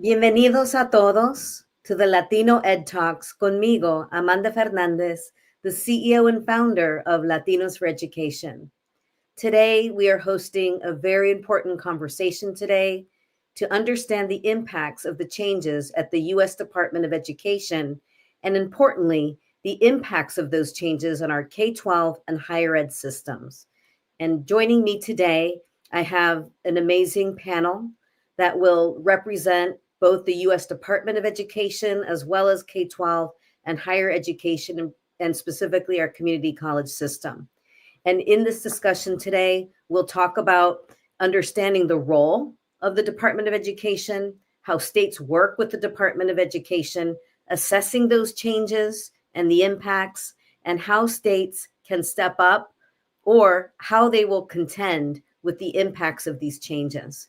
Bienvenidos a todos to the Latino Ed Talks conmigo, Amanda Fernandez, the CEO and founder of Latinos for Education. Today, we are hosting a very important conversation today to understand the impacts of the changes at the U.S. Department of Education, and importantly, the impacts of those changes on our K-12 and higher ed systems. And joining me today, I have an amazing panel that will represent both the U.S. Department of Education as well as K-12 and higher education, and specifically our community college system. And in this discussion today, we'll talk about understanding the role of the Department of Education, how states work with the Department of Education, assessing those changes and the impacts, and how states can step up or how they will contend with the impacts of these changes.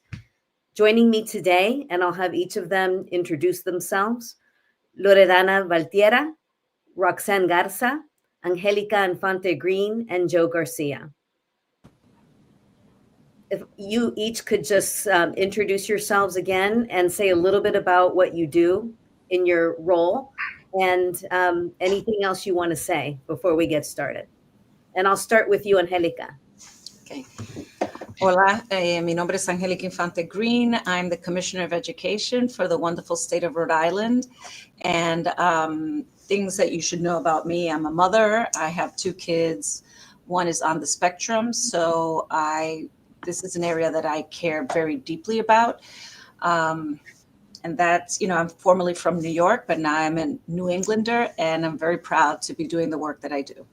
Joining me today, and I'll have each of them introduce themselves, Loredana Valtierra, Roxanne Garza, Angelica Infante-Green, and Joe Garcia. If you each could just introduce yourselves again and say a little bit about what you do in your role and anything else you want to say before we get started. And I'll start with you, Angelica. Okay. Hola, mi nombre es Angelica Infante-Green. I'm the Commissioner of Education for the wonderful state of Rhode Island. And things that you should know about me: I'm a mother. I have 2 kids. One is on the spectrum, so this is an area that I care very deeply about. And that's, I'm formerly from New York, but now I'm a New Englander, and I'm very proud to be doing the work that I do.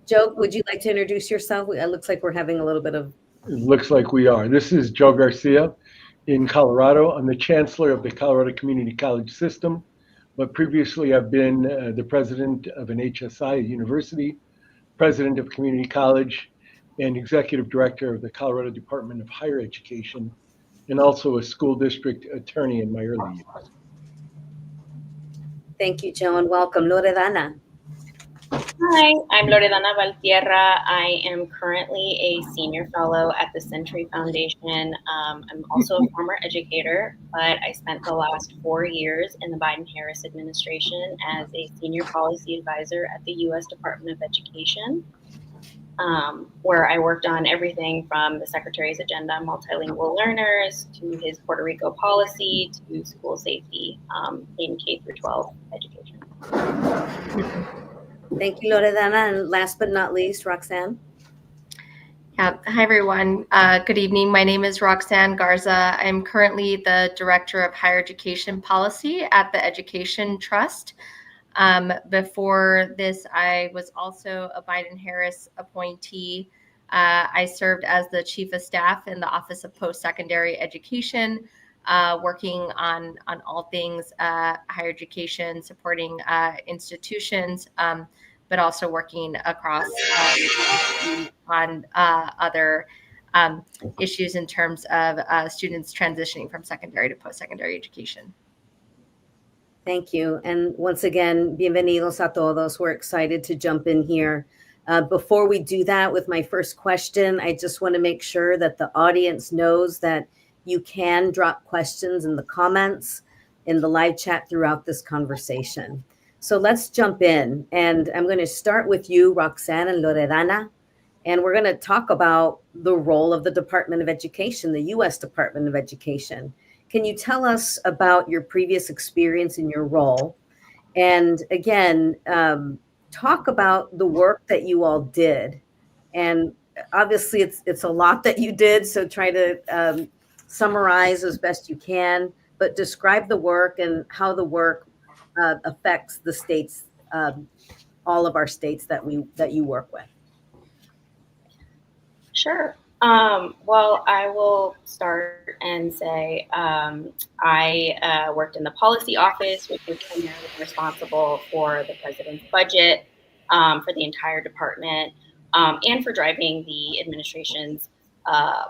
Joe, would you like to introduce yourself? It looks like we're having a little bit of... It looks like we are. This is Joe Garcia in Colorado. I'm the Chancellor of the Colorado Community College System, but previously I've been the president of an HSI, a university, president of community college, and executive director of the Colorado Department of Higher Education, and also a school district attorney in my early years. Thank you, Joe, and welcome. Loredana. Hi, I'm Loredana Valtierra. I am currently a senior fellow at the Century Foundation. I'm also a former educator, but I spent the last 4 years in the Biden-Harris administration as a senior policy advisor at the U.S. Department of Education, where I worked on everything from the Secretary's agenda on multilingual learners to his Puerto Rico policy to school safety in K-12 education. Thank you, Loredana. And last but not least, Roxanne. Yeah. Hi, everyone. Good evening. My name is Roxanne Garza. I'm currently the Director of Higher Education Policy at the Education Trust. Before this, I was also a Biden-Harris appointee. I served as the Chief of Staff in the Office of Postsecary Education, working on all things higher education, supporting institutions, but also working across on other issues in terms of students transitioning from secondary to post-secondary education. Thank you. And once again, bienvenidos a todos. We're excited to jump in here. Before we do that with my first question, I just want to make sure that the audience knows that you can drop questions in the comments in the live chat throughout this conversation. So let's jump in. And I'm going to start with you, Roxanne and Loredana. And we're going to talk about the role of the Department of Education, the U.S. Department of Education. Can you tell us about your previous experience in your role? And again, talk about the work that you all did. And obviously, it's a lot that you did, so try to summarize as best you can, but describe the work and how the work affects the states, all of our states that you work with. Sure. Well, I will start and say I worked in the policy office, which is primarily responsible for the president's budget for the entire department and for driving the administration's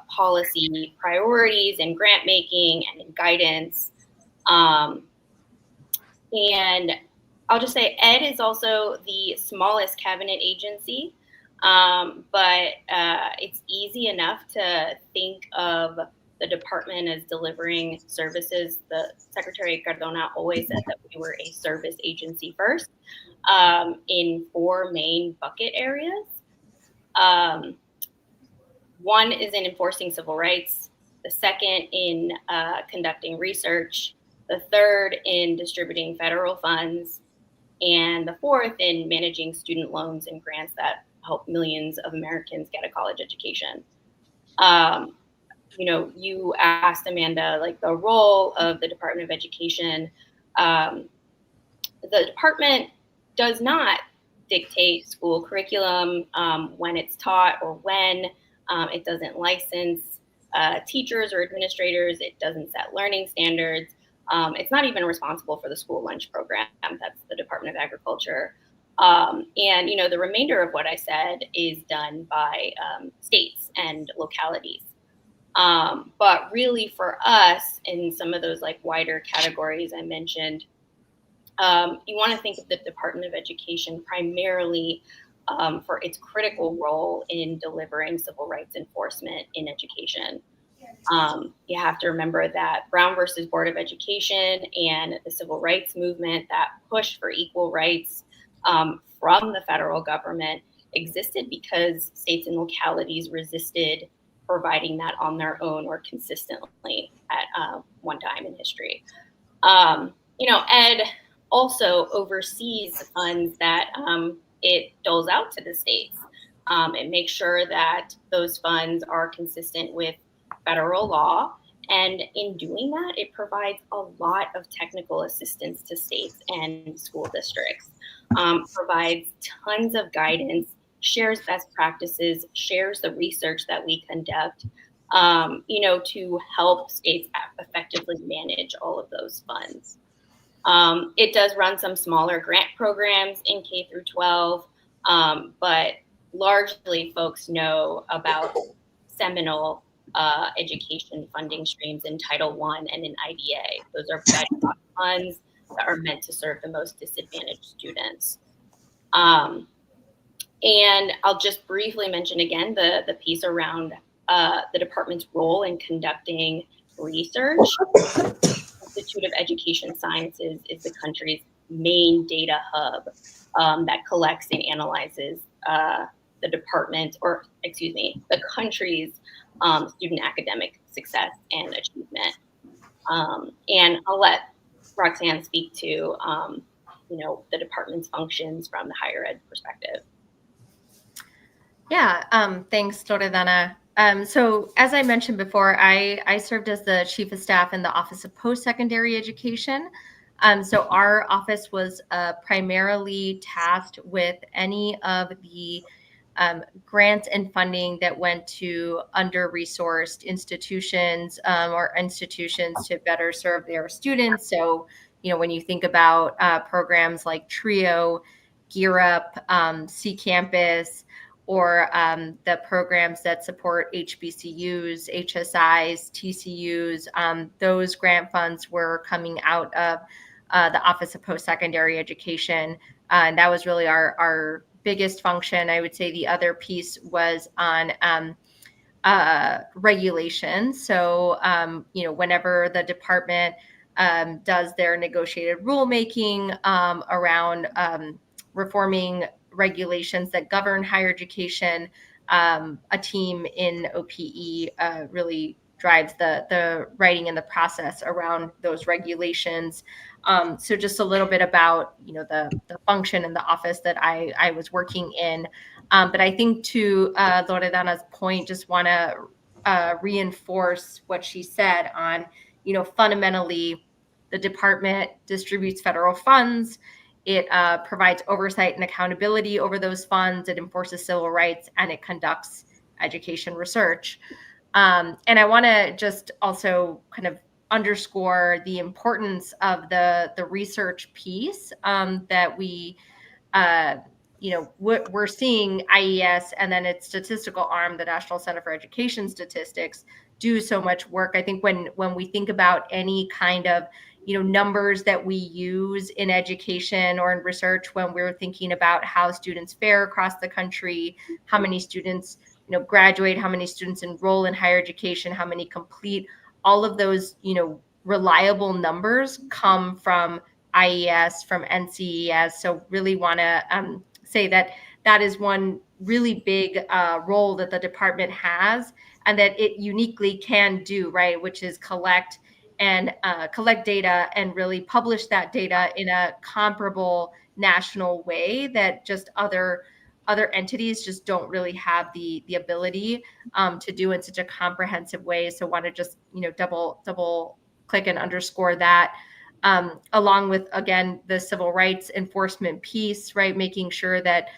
policy priorities and grant making and in guidance. Um, and I'll just say Ed is also the smallest cabinet agency, but it's easy enough to think of the department as delivering services. The Secretary Cardona always said that we were a service agency first in 4 main bucket areas. One is in enforcing civil rights, the second in conducting research, the third in distributing federal funds, and the fourth in managing student loans and grants that help millions of Americans get a college education. You asked Amanda, like the role of the Department of Education. The department does not dictate school curriculum when it's taught or when. It doesn't license teachers or administrators. It doesn't set learning standards. It's not even responsible for the school lunch program. That's the Department of Agriculture. And the remainder of what I said is done by states and localities. But really for us, in some of those like wider categories I mentioned, you want to think of the Department of Education primarily for its critical role in delivering civil rights enforcement in education. You have to remember that Brown versus Board of Education and the civil rights movement that pushed for equal rights from the federal government existed because states and localities resisted providing that on their own or consistently at one time in history. Ed also oversees the funds that it doles out to the states. It makes sure that those funds are consistent with federal law. And in doing that, it provides a lot of technical assistance to states and school districts, provides tons of guidance, shares best practices, shares the research that we conduct, to help states effectively manage all of those funds. It does run some smaller grant programs in K through 12, but largely folks know about seminal education funding streams in Title I and in IDA. Those are federal funds that are meant to serve the most disadvantaged students. And I'll just briefly mention again the piece around the department's role in conducting research. Institute of Education Sciences is the country's main data hub that collects and analyzes the country's student academic success and achievement. And I'll let Roxanne speak to, the department's functions from the higher ed perspective. Yeah, thanks, Loredana. So as I mentioned before, I served as the Chief of Staff in the Office of Postsecondary Education. So our office was primarily tasked with any of the grants and funding that went to under-resourced institutions or institutions to better serve their students. So, when you think about programs like TRIO, Gear Up, C Campus, or the programs that support HBCUs, HSIs, TCUs, those grant funds were coming out of the Office of Postsecondary Education. And that was really our biggest function. I would say the other piece was on regulation. So, whenever the department does their negotiated rulemaking around reforming regulations that govern higher education, a team in OPE really drives the writing and the process around those regulations. So just a little bit about, the function and the office that I was working in. But I think to Loredana's point, just want to reinforce what she said on, fundamentally, the department distributes federal funds. It provides oversight and accountability over those funds. It enforces civil rights, and it conducts education research. And I want to just also kind of underscore the importance of the research piece that we, we're seeing IES and then its statistical arm, the National Center for Education Statistics, do so much work. I think when we think about any kind of numbers that we use in education or in research, when we're thinking about how students fare across the country, how many students graduate, how many students enroll in higher education, how many complete, all of those reliable numbers come from IES, from NCES. So really want to say that that is one really big role that the department has and that it uniquely can do, right, which is collect data and really publish that data in a comparable national way that just other entities just don't really have the ability to do in such a comprehensive way. So want to just double click and underscore that, along with, again, the civil rights enforcement piece, right, making sure that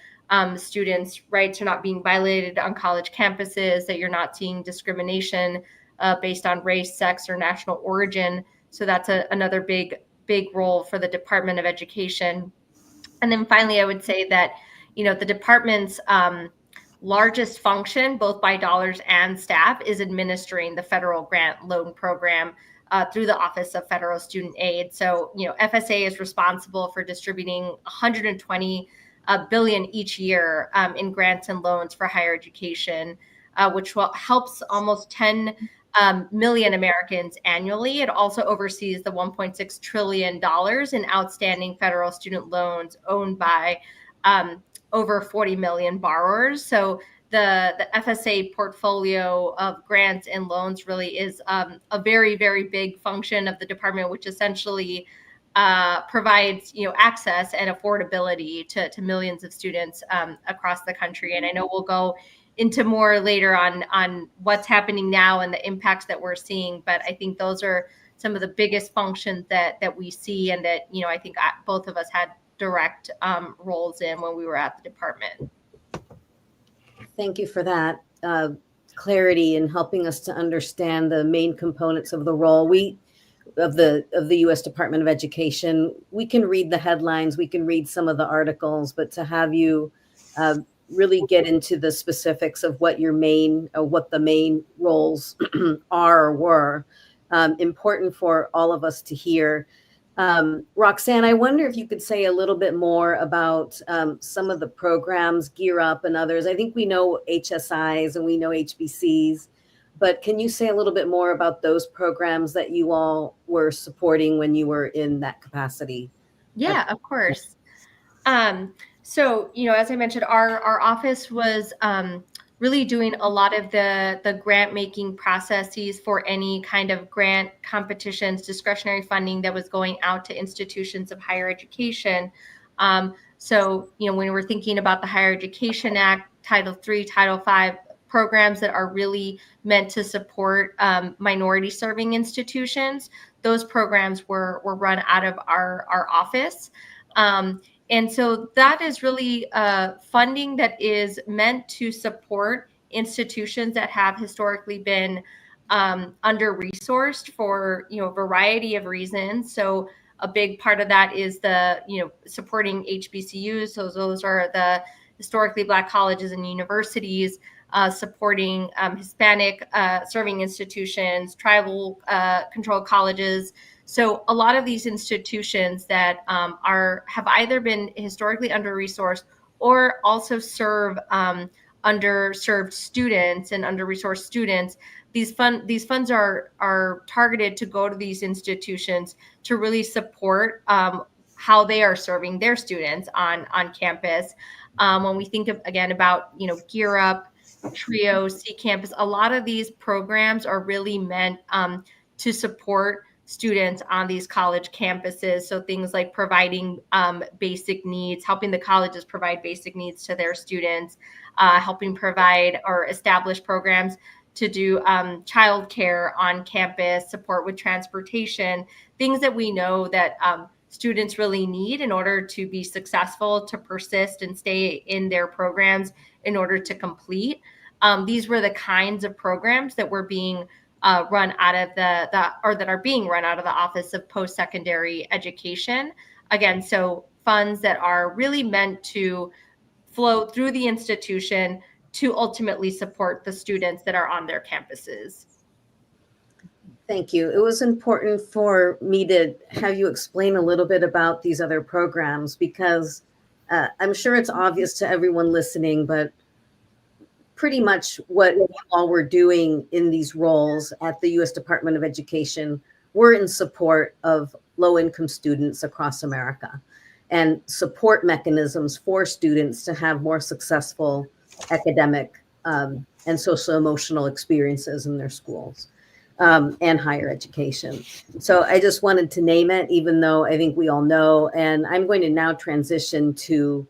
students' rights are not being violated on college campuses, that you're not seeing discrimination based on race, sex, or national origin. So that's another big role for the Department of Education. And then finally, I would say that, the department's largest function, both by dollars and staff, is administering the federal grant loan program through the Office of Federal Student Aid. So, FSA is responsible for distributing 120 billion each year in grants and loans for higher education, which helps almost 10 million Americans annually. It also oversees the $1.6 trillion in outstanding federal student loans owned by over 40 million borrowers. So the FSA portfolio of grants and loans really is a very, very big function of the department, which essentially provides access and affordability to millions of students across the country. And I know we'll go into more later on what's happening now and the impacts that we're seeing, but I think those are some of the biggest functions that we see and that I think both of us had direct roles in when we were at the department. Thank you for that clarity in helping us to understand the main components of the role of the U.S. Department of Education. We can read the headlines, we can read some of the articles, but to have you really get into the specifics of what the main roles are or were, important for all of us to hear. Roxanne, I wonder if you could say a little bit more about some of the programs, Gear Up and others. I think we know HSIs and we know HBCs, but can you say a little bit more about those programs that you all were supporting when you were in that capacity? Yeah, of course. So, as I mentioned, our office was really doing a lot of the grant making processes for any kind of grant competitions, discretionary funding that was going out to institutions of higher education. So, when we're thinking about the Higher Education Act, Title III, Title V programs that are really meant to support minority serving institutions, those programs were run out of our office. And so that is really funding that is meant to support institutions that have historically been under-resourced for a variety of reasons. So a big part of that is the supporting HBCUs. So those are the historically Black colleges and universities, supporting Hispanic serving institutions, tribal controlled colleges. So a lot of these institutions that have either been historically under-resourced or also serve underserved students and under-resourced students, these funds are targeted to go to these institutions to really support how they are serving their students on campus. When we think again about Gear Up, TRIO, C Campus, a lot of these programs are really meant to support students on these college campuses. So things like providing basic needs, helping the colleges provide basic needs to their students, helping provide or establish programs to do childcare on campus, support with transportation, things that we know that students really need in order to be successful, to persist and stay in their programs in order to complete. these were the kinds of programs that were being run out of that are being run out of the Office of Postsecondary Education. Again, so funds that are really meant to flow through the institution to ultimately support the students that are on their campuses. Thank you. It was important for me to have you explain a little bit about these other programs because I'm sure it's obvious to everyone listening, but pretty much what you all were doing in these roles at the U.S. Department of Education were in support of low-income students across America and support mechanisms for students to have more successful academic and social-emotional experiences in their schools. And higher education. So I just wanted to name it, even though I think we all know. And I'm going to now transition to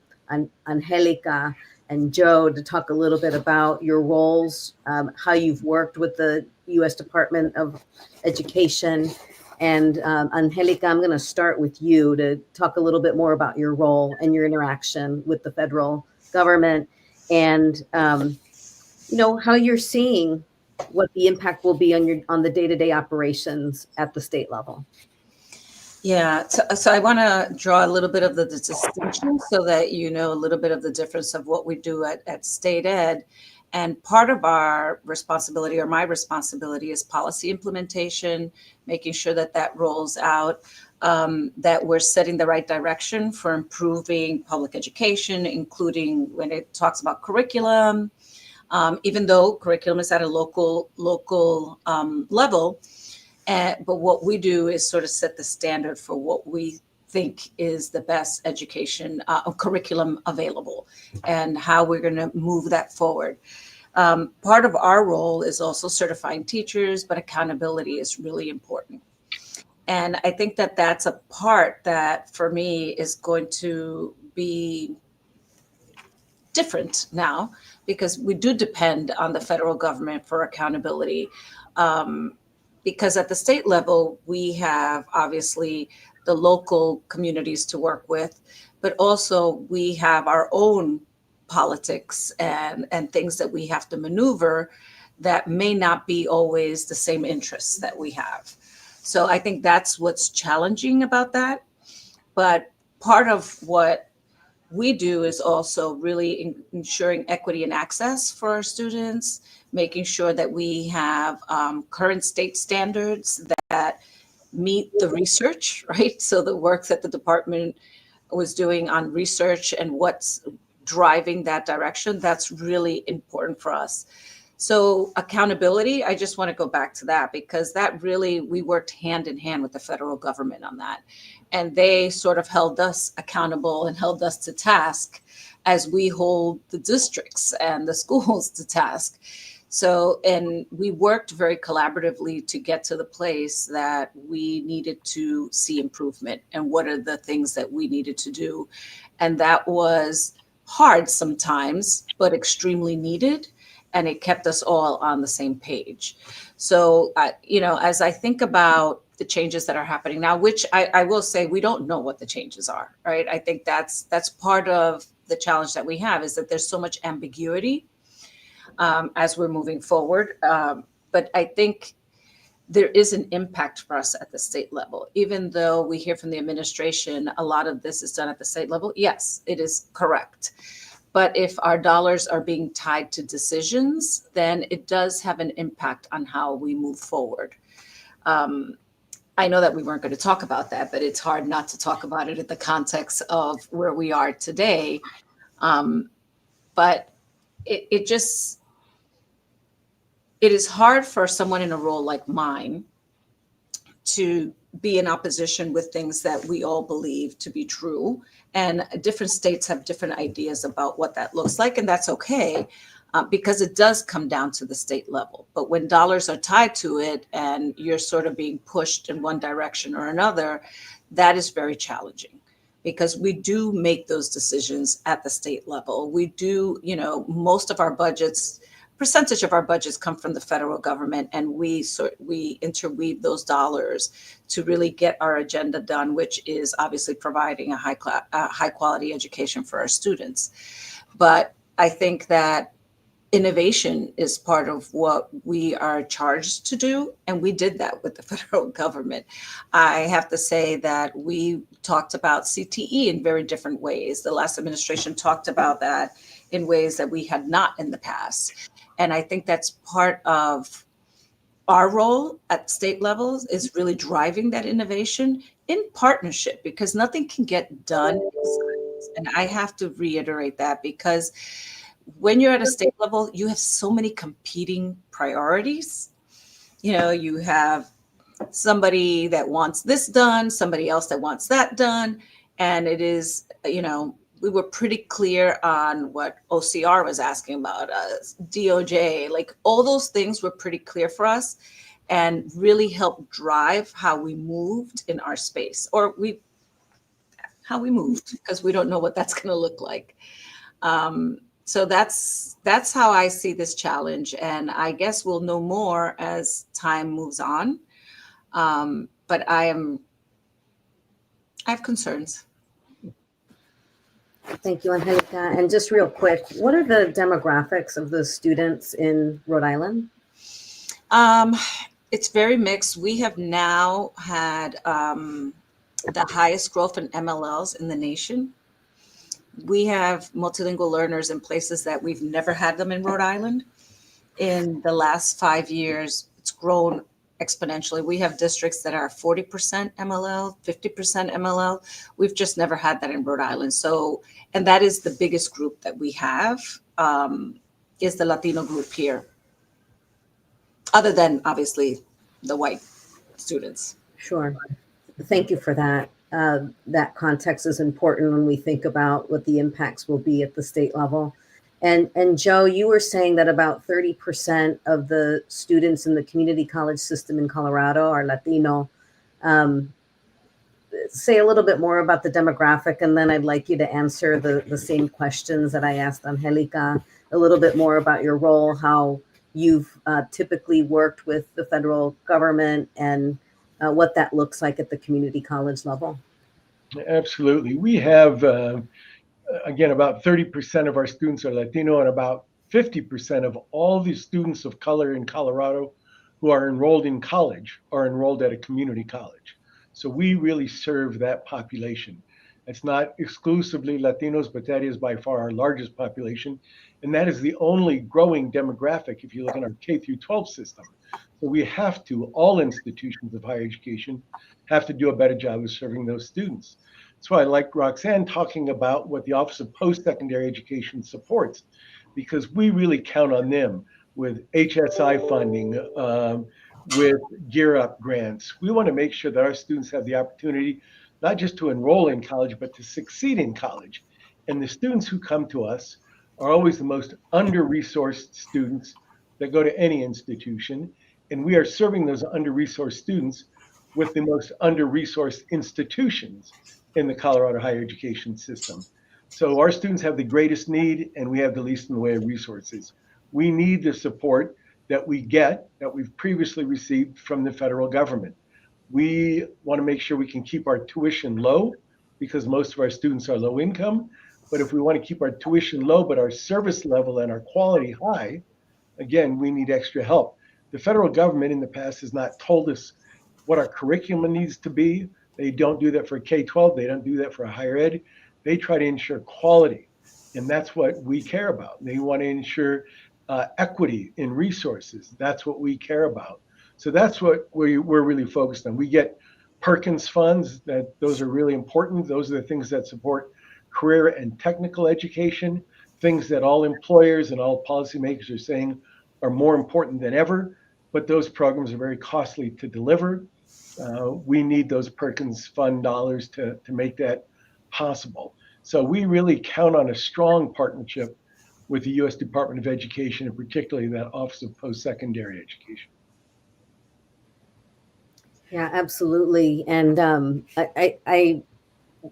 Angelica and Joe to talk a little bit about your roles, how you've worked with the U.S. Department of Education. And Angelica, I'm going to start with you to talk a little bit more about your role and your interaction with the federal government and, how you're seeing what the impact will be on the day-to-day operations at the state level. Yeah, so I want to draw a little bit of the distinction so that you know a little bit of the difference of what we do at state ed. And part of our responsibility, or my responsibility, is policy implementation, making sure that that rolls out, that we're setting the right direction for improving public education, including when it talks about curriculum, even though curriculum is at a local level. But what we do is sort of set the standard for what we think is the best education curriculum available and how we're going to move that forward. Part of our role is also certifying teachers, but accountability is really important. And I think that that's a part that for me is going to be different now, because we do depend on the federal government for accountability. Because at the state level, we have obviously the local communities to work with, but also we have our own politics and things that we have to maneuver that may not be always the same interests that we have. So I think that's what's challenging about that. But part of what we do is also really ensuring equity and access for our students, making sure that we have current state standards that meet the research, right? So the work that the department was doing on research and what's driving that direction, that's really important for us. So accountability, I just want to go back to that because that really, we worked hand in hand with the federal government on that. And they sort of held us accountable and held us to task as we hold the districts and the schools to task. So, and we worked very collaboratively to get to the place that we needed to see improvement and what are the things that we needed to do. And that was hard sometimes, but extremely needed. And it kept us all on the same page. So, as I think about the changes that are happening now, which I will say, we don't know what the changes are, right? I think that's part of the challenge that we have, is that there's so much ambiguity as we're moving forward. But I think there is an impact for us at the state level, even though we hear from the administration, a lot of this is done at the state level. Yes, it is correct. But if our dollars are being tied to decisions, then it does have an impact on how we move forward. I know that we weren't going to talk about that, but it's hard not to talk about it in the context of where we are today. But it is hard for someone in a role like mine to be in opposition with things that we all believe to be true. And different states have different ideas about what that looks like. And that's okay, because it does come down to the state level. But when dollars are tied to it and you're sort of being pushed in one direction or another, that is very challenging, because we do make those decisions at the state level. We do, most of our budgets, percentage of our budgets come from the federal government, and we interweave those dollars to really get our agenda done, which is obviously providing a high quality education for our students. But I think that innovation is part of what we are charged to do, and we did that with the federal government. I have to say that we talked about CTE in very different ways. The last administration talked about that in ways that we had not in the past. And I think that's part of our role at state levels, is really driving that innovation in partnership, because nothing can get done in silence. And I have to reiterate that, because when you're at a state level, you have so many competing priorities. You know, you have somebody that wants this done, somebody else that wants that done. And it is, you know, we were pretty clear on what OCR was asking about us, DOJ, like all those things were pretty clear for us and really helped drive how we moved in our space, or how we moved, because we don't know what that's going to look like. So that's how I see this challenge, and I guess we'll know more as time moves on. But I have concerns. Thank you, Angelica. And just real quick, what are the demographics of the students in Rhode Island? It's very mixed. We have now had the highest growth in MLLs in the nation. We have multilingual learners in places that we've never had them in Rhode Island. In the last 5 years, it's grown exponentially. We have districts that are 40% MLL, 50% MLL. We've just never had that in Rhode Island. So, and that is the biggest group that we have, is the Latino group here, other than obviously the white students. Sure. Thank you for that. That context is important when we think about what the impacts will be at the state level. And Joe, you were saying that about 30% of the students in the community college system in Colorado are Latino. Say a little bit more about the demographic, and then I'd like you to answer the same questions that I asked Angelica, a little bit more about your role, how you've typically worked with the federal government, and what that looks like at the community college level. Absolutely. We have, again, about 30% of our students are Latino, and about 50% of all the students of color in Colorado who are enrolled in college are enrolled at a community college. So we really serve that population. It's not exclusively Latinos, but that is by far our largest population. And that is the only growing demographic if you look at our K through 12 system. So we have to, all institutions of higher education have to do a better job of serving those students. That's why I like Roxanne talking about what the Office of Postsecary Education supports, because we really count on them with HSI funding, with Gear Up grants. We want to make sure that our students have the opportunity not just to enroll in college, but to succeed in college. And the students who come to us are always the most under-resourced students that go to any institution. And we are serving those under-resourced students with the most under-resourced institutions in the Colorado higher education system. So our students have the greatest need, and we have the least in the way of resources. We need the support that we get, that we've previously received from the federal government. We want to make sure we can keep our tuition low, because most of our students are low income. But if we want to keep our tuition low, but our service level and our quality high, again, we need extra help. The federal government in the past has not told us what our curriculum needs to be. They don't do that for K-12. They don't do that for higher ed. They try to ensure quality, and that's what we care about. They want to ensure equity in resources. That's what we care about. So that's what we're really focused on. We get Perkins funds. Those are really important. Those are the things that support career and technical education, things that all employers and all policymakers are saying are more important than ever, but those programs are very costly to deliver. We need those Perkins Fund dollars to make that possible. So we really count on a strong partnership with the U.S. Department of Education, and particularly that Office of Postsecondary Education. Yeah, absolutely. And I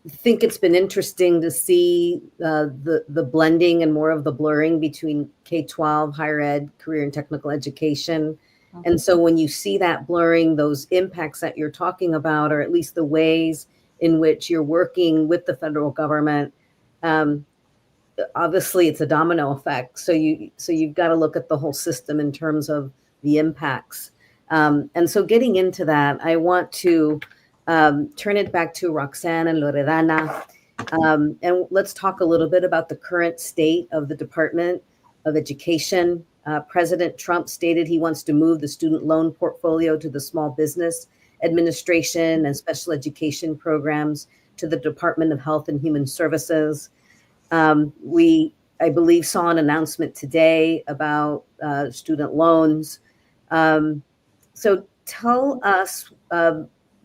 think it's been interesting to see the blending and more of the blurring between K-12, higher ed, career and technical education. And so when you see that blurring, those impacts that you're talking about, or at least the ways in which you're working with the federal government, obviously it's a domino effect. So you've got to look at the whole system in terms of the impacts. And so getting into that, I want to turn it back to Roxanne and Loredana. And let's talk a little bit about the current state of the Department of Education. President Trump stated he wants to move the student loan portfolio to the Small Business Administration and special education programs to the Department of Health and Human Services. We, I believe, saw an announcement today about student loans. So tell us,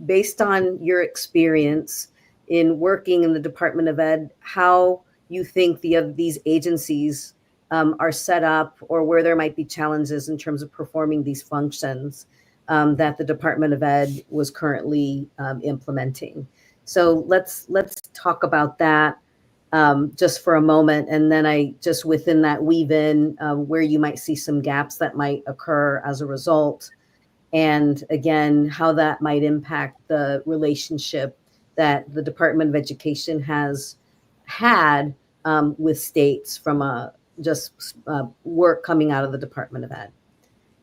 based on your experience in working in the Department of Ed, how you think these agencies are set up, or where there might be challenges in terms of performing these functions that the Department of Ed was currently implementing. So let's talk about that just for a moment, and then I just within that weave in where you might see some gaps that might occur as a result, and again how that might impact the relationship that the Department of Education has had with states from work coming out of the Department of Ed.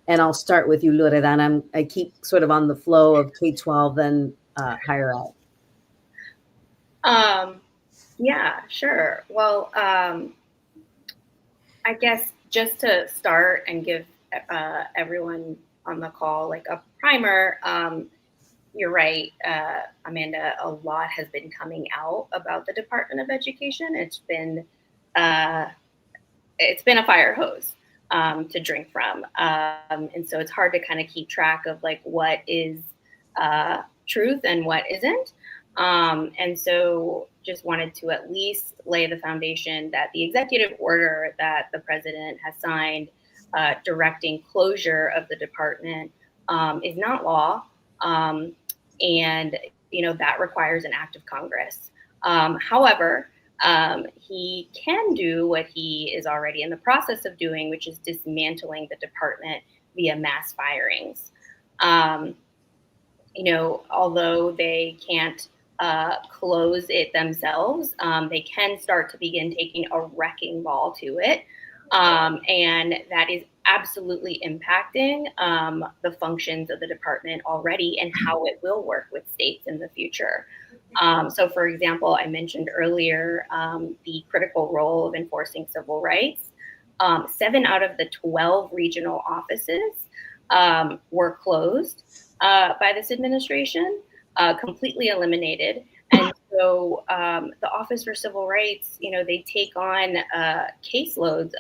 And I'll start with you, Loredana. I keep sort of on the flow of K-12, then higher ed. Yeah, sure. Well, I guess just to start and give everyone on the call like a primer, you're right, Amanda, a lot has been coming out about the Department of Education. It's been a fire hose to drink from. And so it's hard to kind of keep track of like what is truth and what isn't. And so just wanted to at least lay the foundation that the executive order that the president has signed directing closure of the department is not law. And, you know, that requires an act of Congress. However, he can do what he is already in the process of doing, which is dismantling the department via mass firings. You know, although they can't close it themselves, they can start to begin taking a wrecking ball to it. And that is absolutely impacting the functions of the department already and how it will work with states in the future. So, for example, I mentioned earlier the critical role of enforcing civil rights. 7 out of the 12 regional offices were closed by this administration, completely eliminated. And so the Office for Civil Rights, you know, they take on caseloads,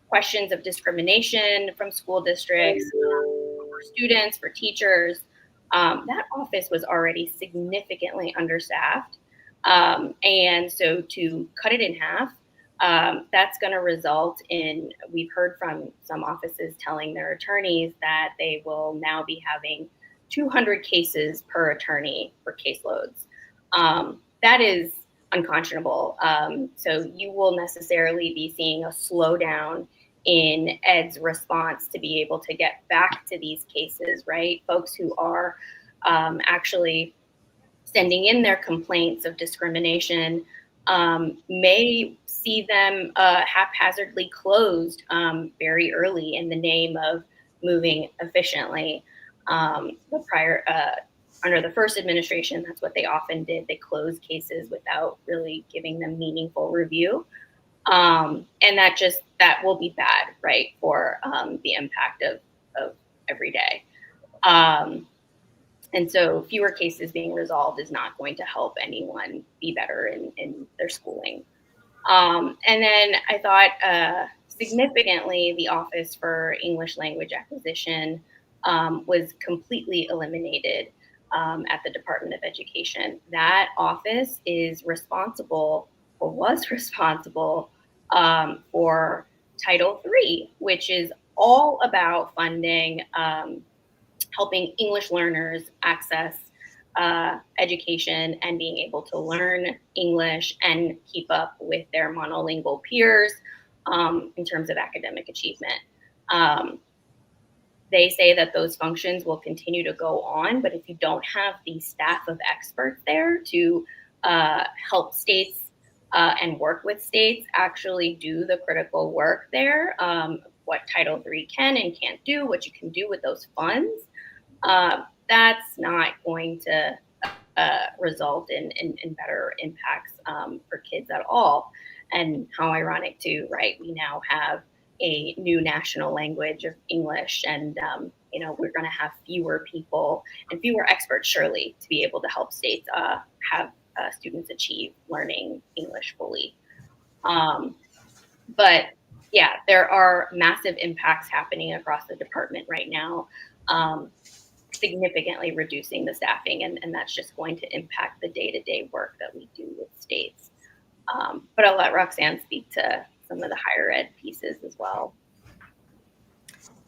questions of discrimination from school districts, for students, for teachers. That office was already significantly understaffed. And so to cut it in half, that's going to result in, we've heard from some offices telling their attorneys that they will now be having 200 cases per attorney for caseloads. That is unconscionable. So you will necessarily be seeing a slowdown in Ed's response to be able to get back to these cases, right? Folks who are actually sending in their complaints of discrimination may see them haphazardly closed very early in the name of moving efficiently. Under the first administration, that's what they often did. They closed cases without really giving them meaningful review. And that will be bad, right, for the impact of every day. And so fewer cases being resolved is not going to help anyone be better in their schooling. And then I thought significantly the Office for English Language Acquisition was completely eliminated at the Department of Education. That office is responsible, or was responsible, for Title III, which is all about funding, helping English learners access education and being able to learn English and keep up with their monolingual peers in terms of academic achievement. They say that those functions will continue to go on, but if you don't have the staff of experts there to help states and work with states actually do the critical work there, what Title III can and can't do, what you can do with those funds, that's not going to result in better impacts for kids at all. And how ironic too, right? We now have a new national language of English, and we're going to have fewer people and fewer experts, surely, to be able to help states have students achieve learning English fully. But yeah, there are massive impacts happening across the department right now, significantly reducing the staffing, and that's just going to impact the day-to-day work that we do with states. But I'll let Roxanne speak to some of the higher ed pieces as well.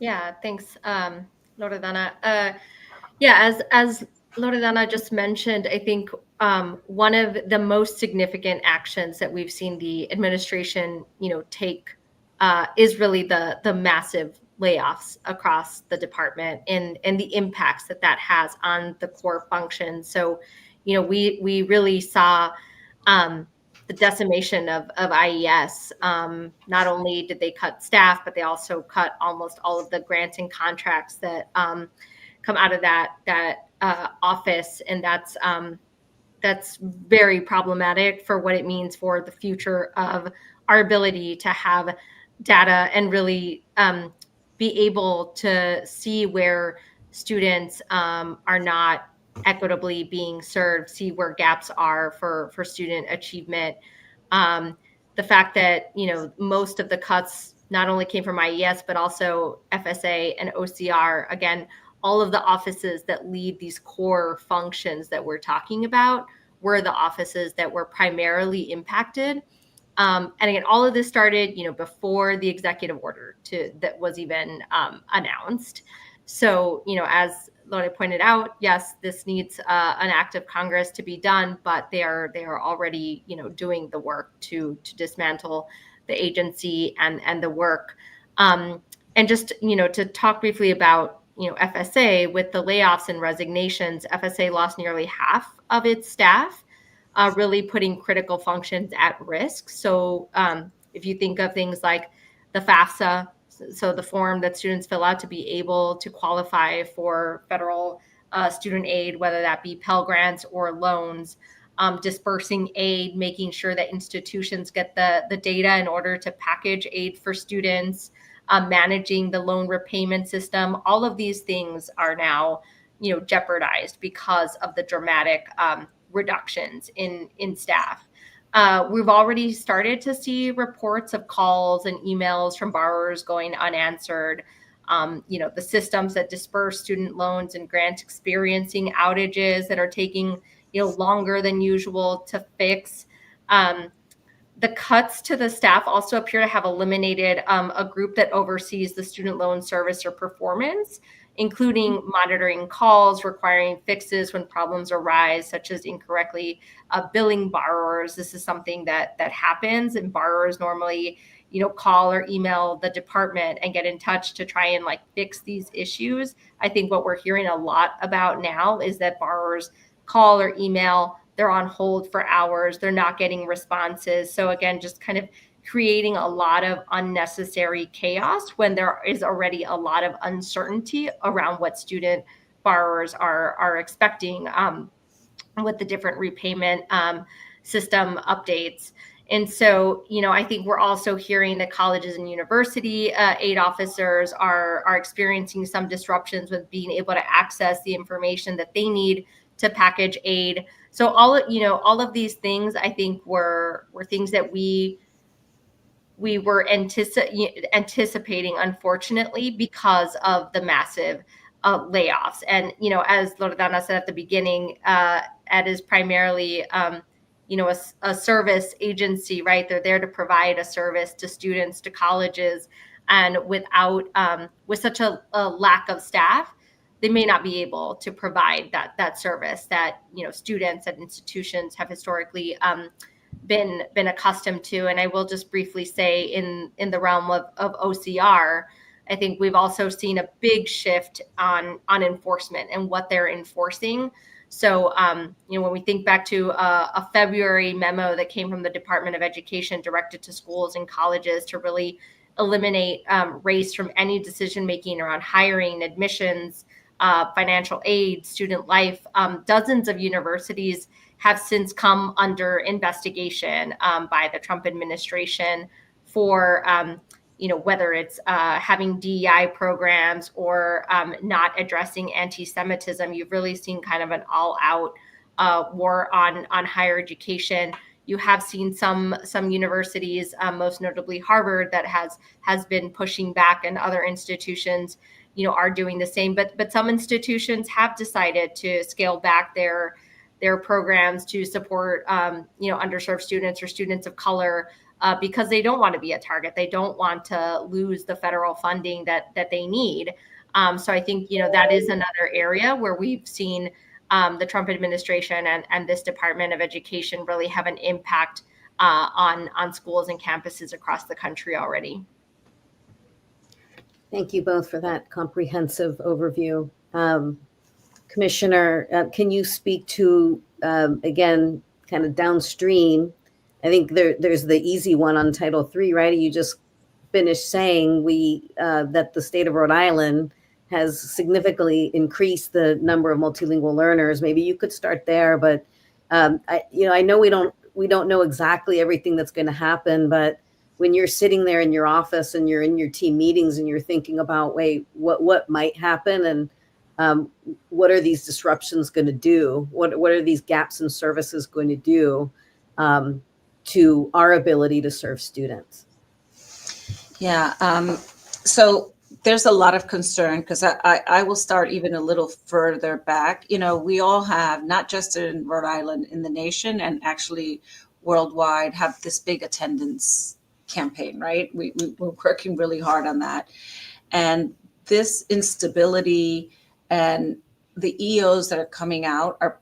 Yeah, thanks, Loredana. As Loredana just mentioned, I think one of the most significant actions that we've seen the administration, take is really the massive layoffs across the department and the impacts that has on the core functions. So, we really saw the decimation of IES. Not only did they cut staff, but they also cut almost all of the grants and contracts that come out of that office, and that's very problematic for what it means for the future of our ability to have data and really be able to see where students are not equitably being served, see where gaps are for student achievement. The fact that most of the cuts not only came from IES but also FSA and OCR, again, all of the offices that lead these core functions that we're talking about were the offices that were primarily impacted. And again, all of this started, before the executive order that was even announced. So, as Lore pointed out, yes, this needs an act of Congress to be done, but they are already, doing the work to dismantle the agency and the work. And just, to talk briefly about, FSA, with the layoffs and resignations, FSA lost nearly half of its staff, really putting critical functions at risk. So if you think of things like the FAFSA, so the form that students fill out to be able to qualify for federal student aid, whether that be Pell Grants or loans, dispersing aid, making sure that institutions get the data in order to package aid for students, managing the loan repayment system. All of these things are now, jeopardized because of the dramatic reductions in staff. We've already started to see reports of calls and emails from borrowers going unanswered. The systems that disperse student loans and grants experiencing outages that are taking longer than usual to fix. The cuts to the staff also appear to have eliminated a group that oversees the student loan service or performance, including monitoring calls, requiring fixes when problems arise, such as incorrectly billing borrowers. This is something that happens, and borrowers normally, call or email the department and get in touch to try and fix these issues. I think what we're hearing a lot about now is that borrowers call or email, they're on hold for hours, they're not getting responses. So again, just kind of creating a lot of unnecessary chaos when there is already a lot of uncertainty around what student borrowers are expecting with the different repayment system updates. And so, I think we're also hearing that colleges and university aid officers are experiencing some disruptions with being able to access the information that they need to package aid. So all of these things, I think, were things that we were anticipating, unfortunately, because of the massive layoffs. And, as Loredana said at the beginning, ED is primarily, a service agency, right? They're there to provide a service to students, to colleges. And without, with such a lack of staff, they may not be able to provide that service that, students and institutions have historically been accustomed to. And I will just briefly say in the realm of OCR, I think we've also seen a big shift on enforcement and what they're enforcing. So, when we think back to a February memo that came from the Department of Education directed to schools and colleges to really eliminate race from any decision-making around hiring, admissions, financial aid, student life, dozens of universities have since come under investigation by the Trump administration for whether it's having DEI programs or not addressing anti-Semitism. You've really seen kind of an all-out war on higher education. You have seen some universities, most notably Harvard, that has been pushing back, and other institutions, are doing the same. But some institutions have decided to scale back their programs to support underserved students or students of color. Because they don't want to be a target. They don't want to lose the federal funding that they need. So I think, that is another area where we've seen the Trump administration and this Department of Education really have an impact on schools and campuses across the country already. Thank you both for that comprehensive overview. Commissioner, can you speak to, again, kind of downstream? I think there's the easy one on Title III, right? You just finished saying that the state of Rhode Island has significantly increased the number of multilingual learners. Maybe you could start there, but I know we don't know exactly everything that's going to happen, but when you're sitting there in your office and you're in your team meetings and you're thinking about, wait, what might happen, and what are these disruptions going to do? What are these gaps in services going to do to our ability to serve students? Yeah, so there's a lot of concern, because I will start even a little further back. We all have, not just in Rhode Island, in the nation and actually worldwide, have this big attendance campaign, right? We're working really hard on that. And this instability and the EOs that are coming out are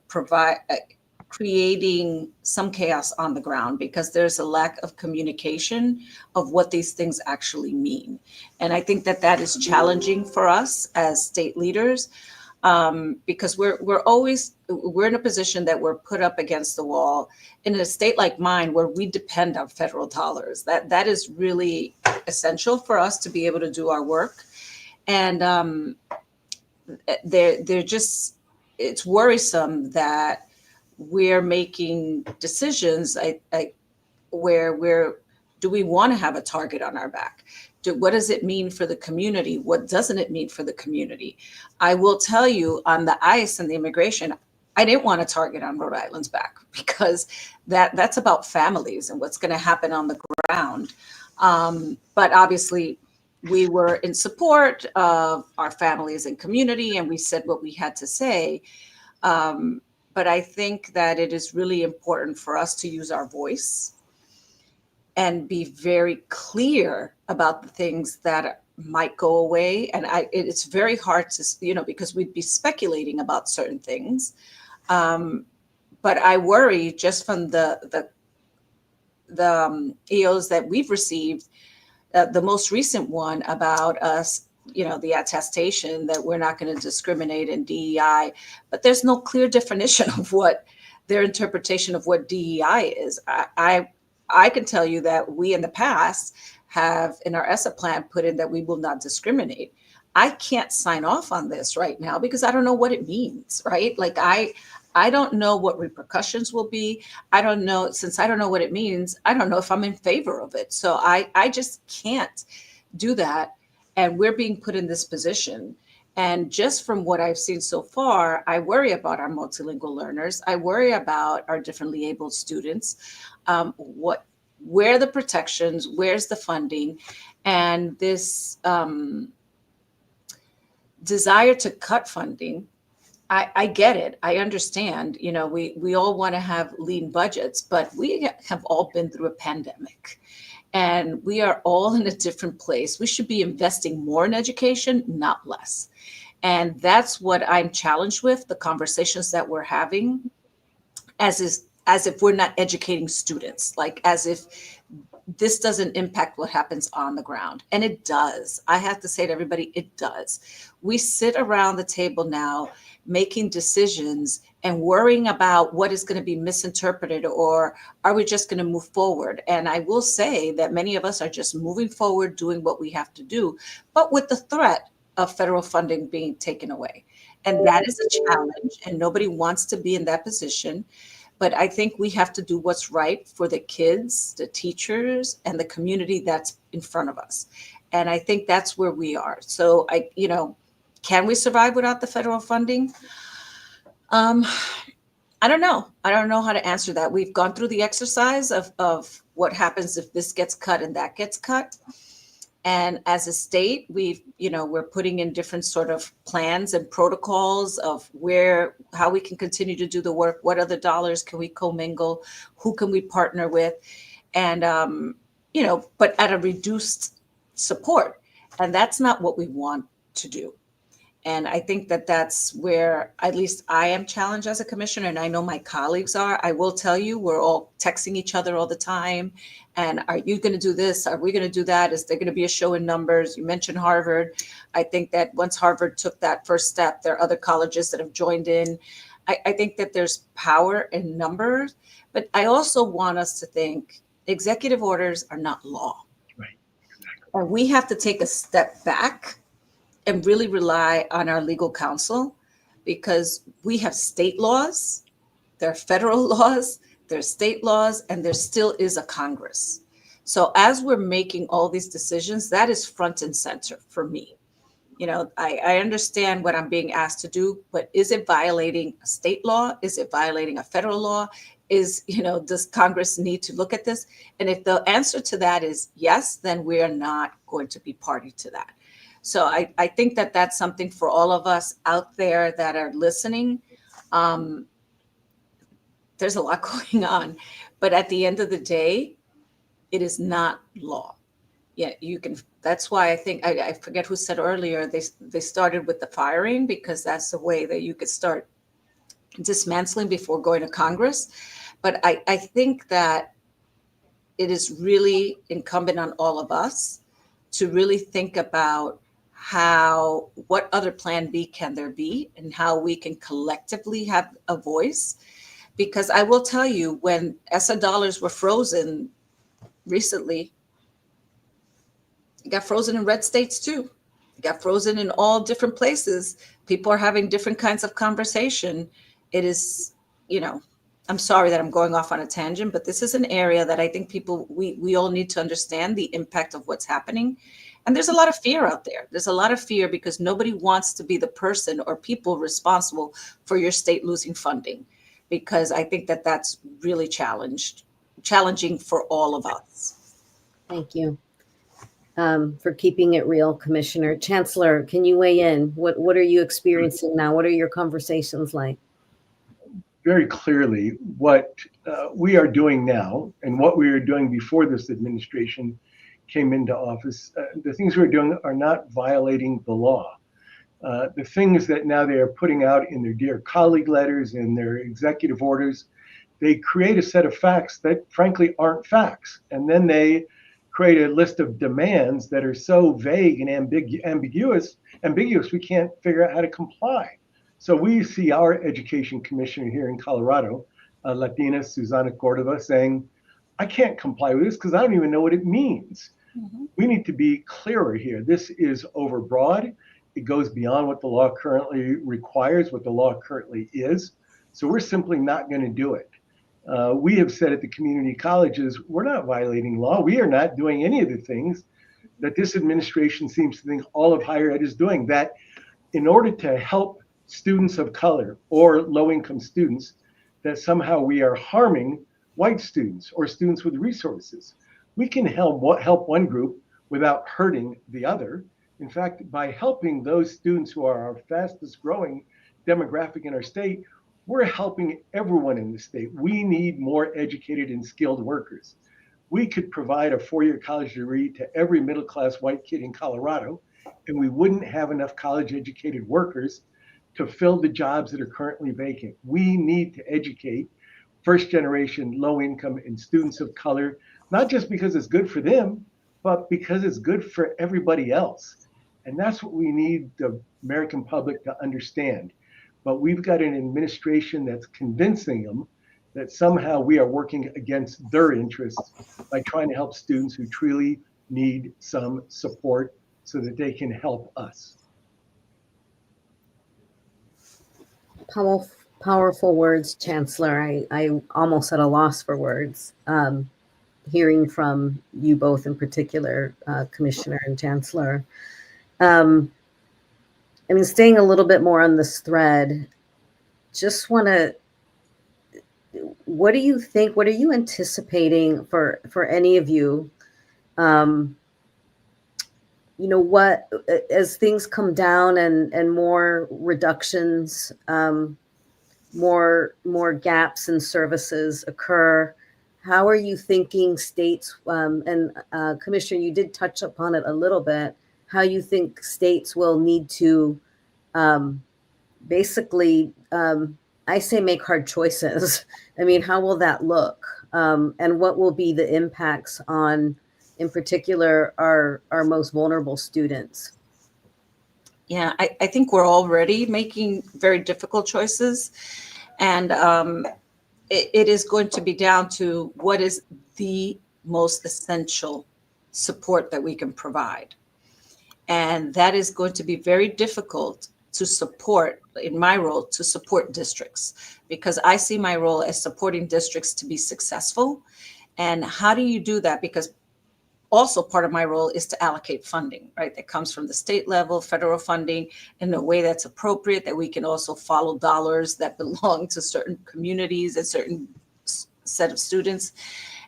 creating some chaos on the ground, because there's a lack of communication of what these things actually mean. And I think that is challenging for us as state leaders, because we're in a position that we're put up against the wall in a state like mine, where we depend on federal dollars. That is really essential for us to be able to do our work. And it's worrisome that we're making decisions where do we want to have a target on our back? What does it mean for the community? What doesn't it mean for the community? I will tell you, on the ICE and the immigration, I didn't want a target on Rhode Island's back, because that's about families and what's going to happen on the ground. But obviously, we were in support of our families and community, and we said what we had to say. But I think that it is really important for us to use our voice and be very clear about the things that might go away. And it's very hard to, because we'd be speculating about certain things. But I worry, just from the EOs that we've received, the most recent one about us, the attestation that we're not going to discriminate in DEI, but there's no clear definition of what their interpretation of what DEI is. I can tell you that we in the past have, in our ESSA plan, put in that we will not discriminate. I can't sign off on this right now because I don't know what it means, right? Like I don't know what repercussions will be. I don't know, since I don't know what it means, I don't know if I'm in favor of it. So I just can't do that. And we're being put in this position. And just from what I've seen so far, I worry about our multilingual learners. I worry about our differently abled students. Where are the protections? Where's the funding? And this desire to cut funding, I get it. I understand. We all want to have lean budgets, but we have all been through a pandemic. And we are all in a different place. We should be investing more in education, not less. And that's what I'm challenged with, the conversations that we're having, as if we're not educating students, like as if this doesn't impact what happens on the ground. And it does. I have to say to everybody, it does. We sit around the table now making decisions and worrying about what is going to be misinterpreted, or are we just going to move forward? And I will say that many of us are just moving forward, doing what we have to do, but with the threat of federal funding being taken away. And that is a challenge, and nobody wants to be in that position. But I think we have to do what's right for the kids, the teachers, and the community that's in front of us. And I think that's where we are. So can we survive without the federal funding? I don't know. I don't know how to answer that. We've gone through the exercise of what happens if this gets cut and that gets cut. And as a state, we're putting in different sort of plans and protocols of how we can continue to do the work. What other dollars can we commingle? Who can we partner with? And, but at a reduced support. And that's not what we want to do. And I think that that's where at least I am challenged as a commissioner, and I know my colleagues are. I will tell you, we're all texting each other all the time. And are you going to do this? Are we going to do that? Is there going to be a show in numbers? You mentioned Harvard. I think that once Harvard took that first step, there are other colleges that have joined in. I think that there's power in numbers, but I also want us to think executive orders are not law. Right. Exactly. And we have to take a step back and really rely on our legal counsel, because we have state laws, there are federal laws, there's state laws, and there still is a Congress. So as we're making all these decisions, that is front and center for me. I understand what I'm being asked to do, but is it violating a state law? Is it violating a federal law? Does Congress need to look at this? And if the answer to that is yes, then we are not going to be party to that. So I think that that's something for all of us out there that are listening. There's a lot going on, but at the end of the day, it is not law. Yeah, that's why I think, I forget who said earlier, they started with the firing because that's the way that you could start dismantling before going to Congress. But I think that it is really incumbent on all of us to really think about what other plan B can there be and how we can collectively have a voice. Because I will tell you, when ESSA dollars were frozen recently, it got frozen in red states too. It got frozen in all different places. People are having different kinds of conversation. It is, I'm sorry that I'm going off on a tangent, but this is an area that I think we all need to understand the impact of what's happening. And there's a lot of fear out there. There's a lot of fear because nobody wants to be the person or people responsible for your state losing funding, because I think that that's really challenging for all of us. Thank you for keeping it real, Commissioner. Chancellor, can you weigh in? What are you experiencing now? What are your conversations like? Very clearly, what we are doing now and what we were doing before this administration came into office, the things we're doing are not violating the law. The things that now they are putting out in their Dear Colleague letters and their executive orders, they create a set of facts that frankly aren't facts. And then they create a list of demands that are so vague and ambiguous, we can't figure out how to comply. So we see our education commissioner here in Colorado, Latina Susana Cordova, saying, I can't comply with this because I don't even know what it means. Mm-hmm. We need to be clearer here. This is overbroad. It goes beyond what the law currently requires, what the law currently is. So we're simply not going to do it. We have said at the community colleges, we're not violating law. We are not doing any of the things that this administration seems to think all of higher ed is doing, that in order to help students of color or low-income students, that somehow we are harming white students or students with resources. We can help one group without hurting the other. In fact, by helping those students who are our fastest growing demographic in our state, we're helping everyone in the state. We need more educated and skilled workers. We could provide a 4-year college degree to every middle-class white kid in Colorado, and we wouldn't have enough college-educated workers to fill the jobs that are currently vacant. We need to educate. first generation, low income, and students of color, not just because it's good for them, but because it's good for everybody else. And that's what we need the American public to understand. But we've got an administration that's convincing them that somehow we are working against their interests by trying to help students who truly need some support so that they can help us. Powerful words, Chancellor. I almost at a loss for words. Hearing from you both in particular, Commissioner and Chancellor. I mean, staying a little bit more on this thread, just want to, what do you think, what are you anticipating for any of you? You know, what, as things come down and more reductions, more gaps in services occur, how are you thinking states, and Commissioner, you did touch upon it a little bit, how you think states will need to basically, I say make hard choices. I mean, how will that look? And what will be the impacts on, in particular, our most vulnerable students? Yeah, I think we're already making very difficult choices. And it is going to be down to what is the most essential support that we can provide. And that is going to be very difficult to support, in my role, to support districts, because I see my role as supporting districts to be successful. And how do you do that? Because also part of my role is to allocate funding, right? That comes from the state level, federal funding in a way that's appropriate, that we can also follow dollars that belong to certain communities and certain set of students.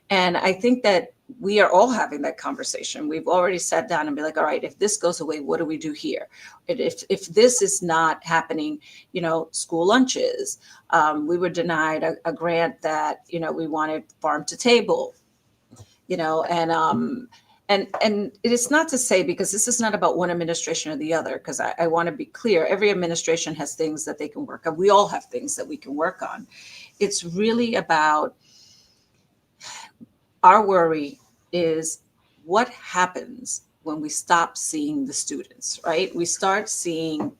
And I think that we are all having that conversation. We've already sat down and be like, all right, if this goes away, what do we do here? And if this is not happening, you know, school lunches, we were denied a grant that, you know, we wanted farm to table, you know, and it is not to say, because this is not about one administration or the other, because I want to be clear, every administration has things that they can work on. We all have things that we can work on. It's really about, our worry is what happens when we stop seeing the students, right? We start seeing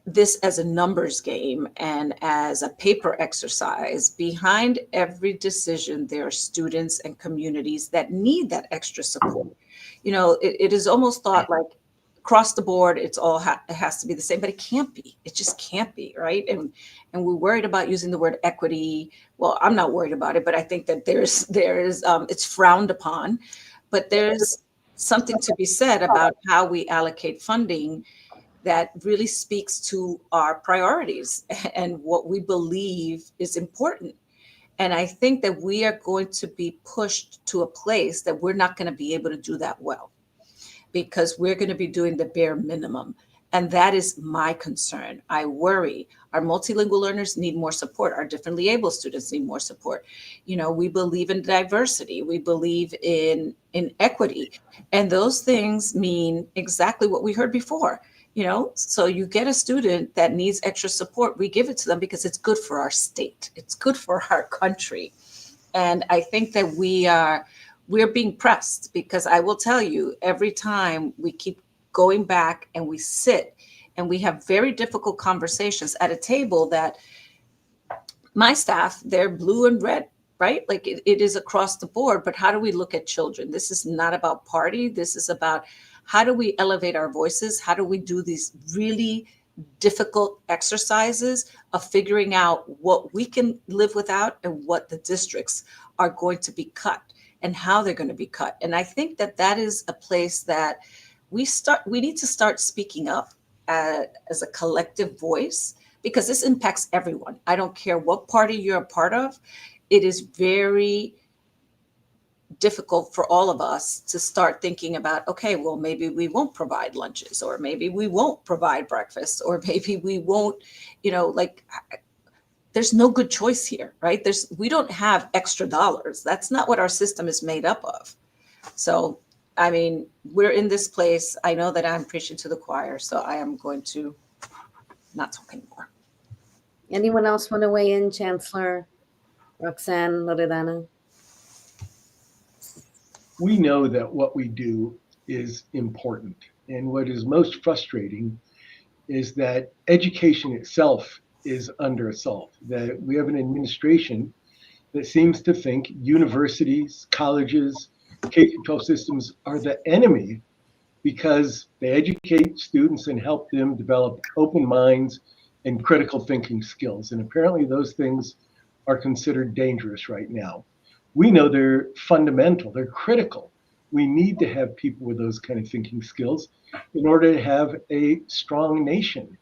this as a numbers game and as a paper exercise. Behind every decision, there are students and communities that need that extra support. You know, it is almost thought like across the board, it's all it has to be the same, but it can't be. It just can't be, right? And we're worried about using the word equity. Well, I'm not worried about it, but I think that there's it's frowned upon. But there's something to be said about how we allocate funding that really speaks to our priorities and what we believe is important. And I think that we are going to be pushed to a place that we're not going to be able to do that well, because we're going to be doing the bare minimum. And that is my concern. I worry our multilingual learners need more support. Our differently able students need more support. You know, we believe in diversity. We believe in equity. And those things mean exactly what we heard before. You know, so you get a student that needs extra support, we give it to them because it's good for our state. It's good for our country. And I think that we're being pressed, because I will tell you, every time we keep going back and we sit and we have very difficult conversations at a table that my staff, they're blue and red, right? Like it is across the board. But how do we look at children? This is not about party. This is about, how do we elevate our voices? How do we do these really difficult exercises of figuring out what we can live without and what the districts are going to be cut and how they're going to be cut? And I think that that is a place that we need to start speaking up as a collective voice, because this impacts everyone. I don't care what party you're a part of. It is very difficult for all of us to start thinking about, okay, well, maybe we won't provide lunches, or maybe we won't provide breakfast, or maybe we won't, you know, like, there's no good choice here, right? We don't have extra dollars. That's not what our system is made up of. So, I mean, we're in this place. I know that I'm preaching to the choir, so I am going to not talk anymore. Anyone else want to weigh in, Chancellor? Roxanne, Loredana. We know that what we do is important. And what is most frustrating is that education itself is under assault, that we have an administration that seems to think universities, colleges, K-12 systems are the enemy because they educate students and help them develop open minds and critical thinking skills. And apparently those things are considered dangerous right now. We know they're fundamental, they're critical. We need to have people with those kind of thinking skills in order to have a strong nation.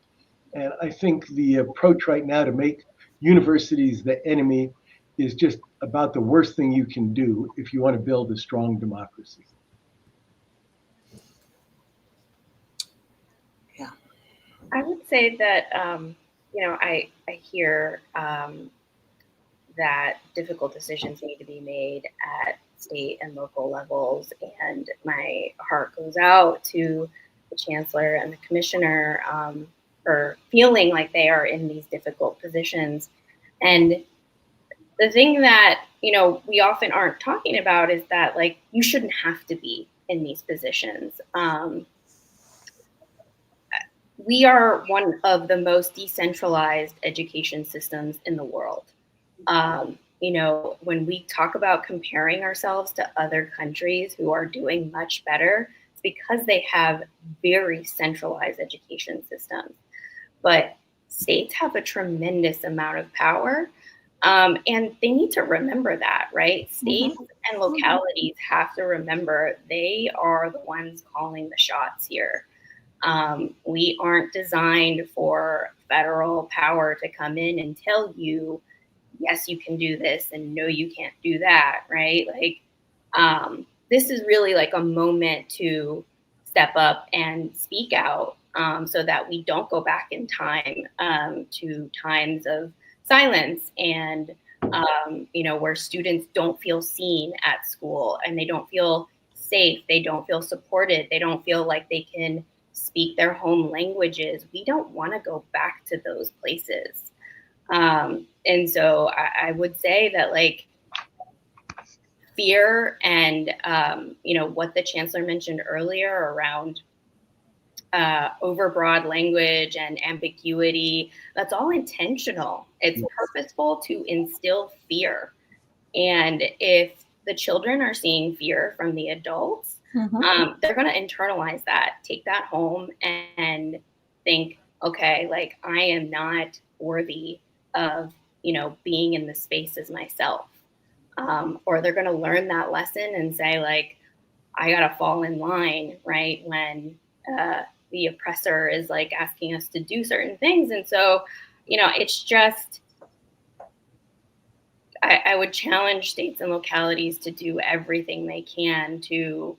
And I think the approach right now to make universities the enemy is just about the worst thing you can do if you want to build a strong democracy. Yeah. I would say that, I hear that difficult decisions need to be made at state and local levels. And my heart goes out to the Chancellor and the Commissioner for feeling like they are in these difficult positions. And the thing that, we often aren't talking about is that, like, you shouldn't have to be in these positions. We are one of the most decentralized education systems in the world. When we talk about comparing ourselves to other countries who are doing much better, it's because they have very centralized education systems. But states have a tremendous amount of power, and they need to remember that, right? States and localities have to remember they are the ones calling the shots here. We aren't designed for federal power to come in and tell you, yes, you can do this, and no, you can't do that, right? Like, this is really like a moment to step up and speak out so that we don't go back in time to times of silence and, where students don't feel seen at school and they don't feel safe, they don't feel supported, they don't feel like they can speak their home languages. We don't want to go back to those places. And so I would say that, like, fear and, what the Chancellor mentioned earlier around overbroad language and ambiguity, that's all intentional. It's purposeful to instill fear. And if the children are seeing fear from the adults, they're going to internalize that, take that home and think, okay, like, I am not worthy of, being in the space as myself. Or they're going to learn that lesson and say, like, I got to fall in line, right? When the oppressor is, like, asking us to do certain things. And so, it's just, I would challenge states and localities to do everything they can to,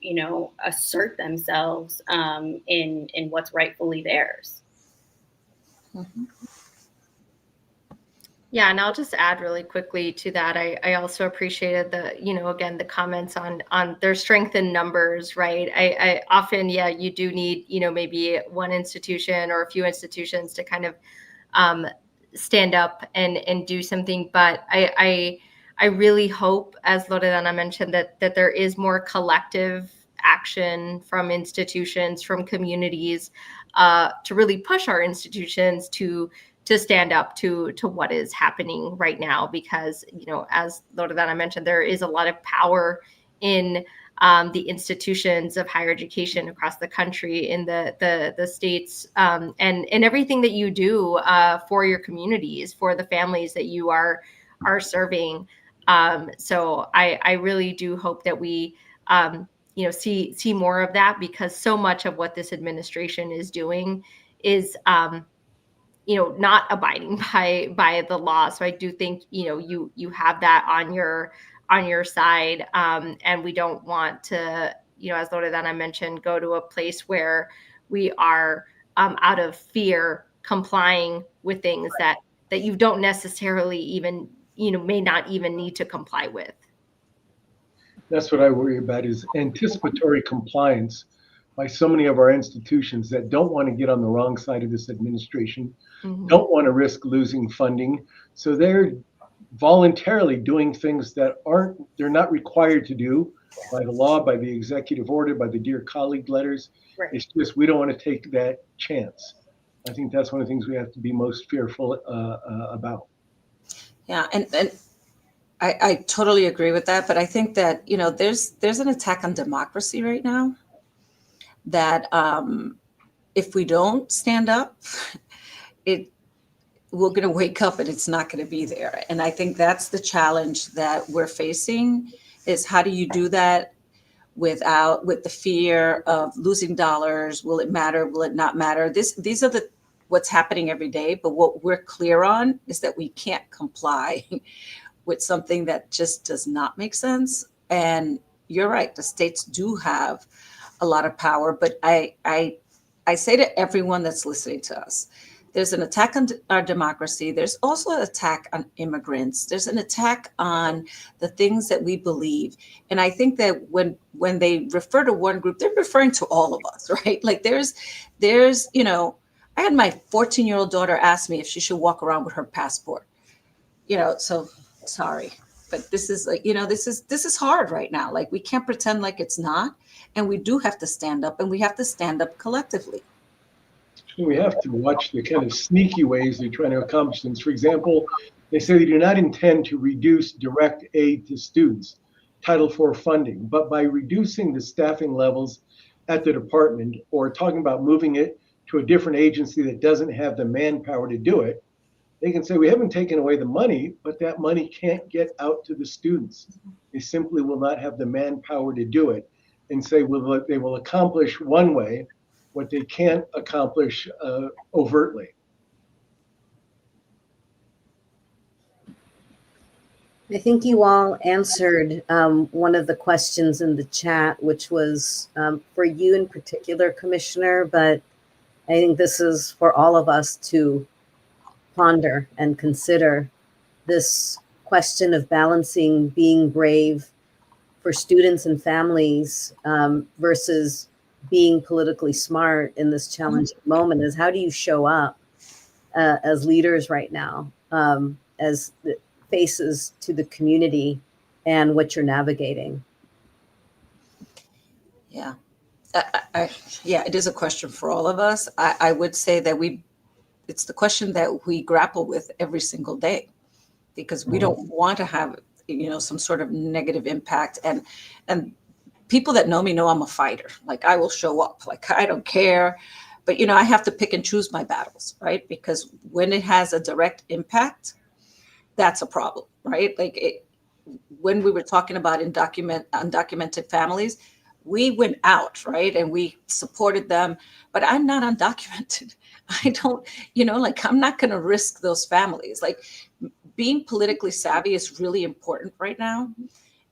assert themselves in what's rightfully theirs. Yeah, and I'll just add really quickly to that. I also appreciated the, again, the comments on their strength in numbers, right? I often, you do need, maybe one institution or a few institutions to kind of stand up and do something. But I really hope, as Loredana mentioned, that there is more collective action from institutions, from communities, to really push our institutions to stand up to what is happening right now, because, as Loredana mentioned, there is a lot of power in the institutions of higher education across the country, in the states, and everything that you do for your communities, for the families that you are serving. So I really do hope that we see more of that, because so much of what this administration is doing is not abiding by the law. So I do think, you have that on your side. And we don't want to, as Loredana mentioned, go to a place where we are out of fear complying with things that you don't necessarily even, may not even need to comply with. That's what I worry about, is anticipatory compliance by so many of our institutions that don't want to get on the wrong side of this administration, don't want to risk losing funding. So they're voluntarily doing things that they're not required to do by the law, by the executive order, by the Dear Colleague letters. Right. It's just we don't want to take that chance. I think that's one of the things we have to be most fearful about. Yeah, and I totally agree with that. But I think that, there's an attack on democracy right now that if we don't stand up, we're going to wake up and it's not going to be there. And I think that's the challenge that we're facing, is how do you do that with the fear of losing dollars? Will it matter? Will it not matter? These are what's happening every day. But what we're clear on is that we can't comply with something that just does not make sense. And you're right, the states do have a lot of power. But I say to everyone that's listening to us, there's an attack on our democracy. There's also an attack on immigrants. There's an attack on the things that we believe. And I think that when they refer to one group, they're referring to all of us, right? Like there's, I had my 14-year-old daughter ask me if she should walk around with her passport, so sorry. But this is like, this is hard right now. Like we can't pretend like it's not. And we do have to stand up, and we have to stand up collectively. We have to watch the kind of sneaky ways they're trying to accomplish things. For example, they say they do not intend to reduce direct aid to students, Title IV funding, but by reducing the staffing levels at the department or talking about moving it to a different agency that doesn't have the manpower to do it, they can say we haven't taken away the money, but that money can't get out to the students. They simply will not have the manpower to do it, and say they will accomplish one way what they can't accomplish overtly. I think you all answered one of the questions in the chat, which was for you in particular, Commissioner, but I think this is for all of us to ponder and consider this question of balancing being brave for students and families versus being politically smart in this challenging moment. Is how do you show up as leaders right now, as the faces to the community and what you're navigating? Yeah. Yeah, it is a question for all of us. I would say that it's the question that we grapple with every single day, because we don't want to have, some sort of negative impact. And people that know me know I'm a fighter. Like I will show up, like I don't care. But, I have to pick and choose my battles, right? Because when it has a direct impact, that's a problem, right? Like when we were talking about undocumented families, we went out, right? And we supported them, but I'm not undocumented. I don't, I'm not going to risk those families. Like being politically savvy is really important right now.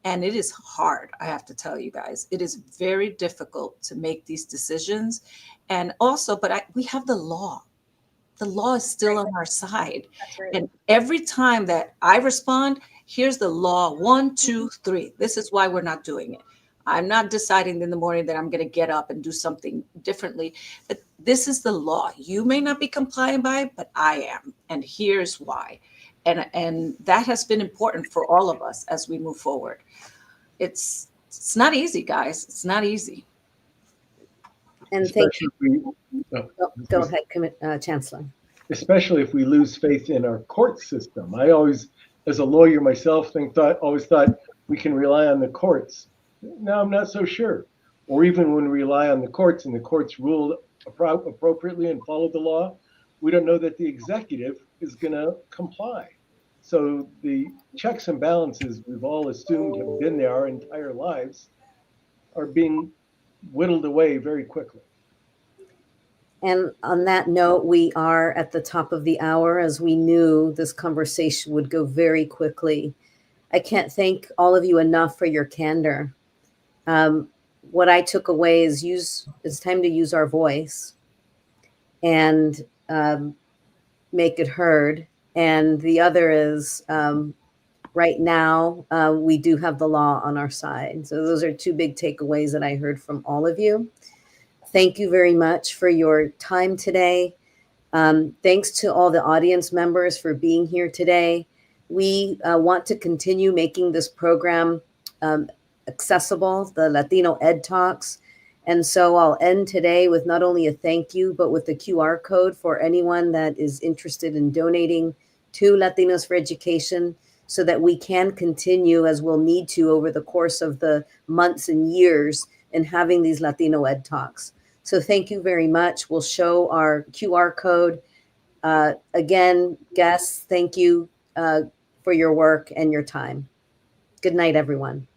And it is hard, I have to tell you guys. It is very difficult to make these decisions. And also, we have the law. The law is still on our side. That's right. And every time that I respond, here's the law, 1, 2, 3. This is why we're not doing it. I'm not deciding in the morning that I'm going to get up and do something differently. But this is the law. You may not be compliant by it, but I am. And here's why. And that has been important for all of us as we move forward. It's not easy, guys. It's not easy. And thank you. Go ahead, Chancellor. Especially if we lose faith in our court system. I always, as a lawyer myself, always thought we can rely on the courts. Now I'm not so sure. Or even when we rely on the courts and the courts rule appropriately and follow the law, we don't know that the executive is going to comply. So the checks and balances we've all assumed have been there our entire lives are being whittled away very quickly. And on that note, we are at the top of the hour, as we knew this conversation would go very quickly. I can't thank all of you enough for your candor. What I took away is it's time to use our voice and make it heard. And the other is right now, we do have the law on our side. So those are two big takeaways that I heard from all of you. Thank you very much for your time today. Thanks to all the audience members for being here today. We want to continue making this program accessible, the Latino Ed Talks. And so I'll end today with not only a thank you, but with the QR code for anyone that is interested in donating to Latinos for Education, so that we can continue, as we'll need to over the course of the months and years, in having these Latino Ed Talks. So thank you very much. We'll show our QR code. Again, guests, thank you for your work and your time. Good night, everyone.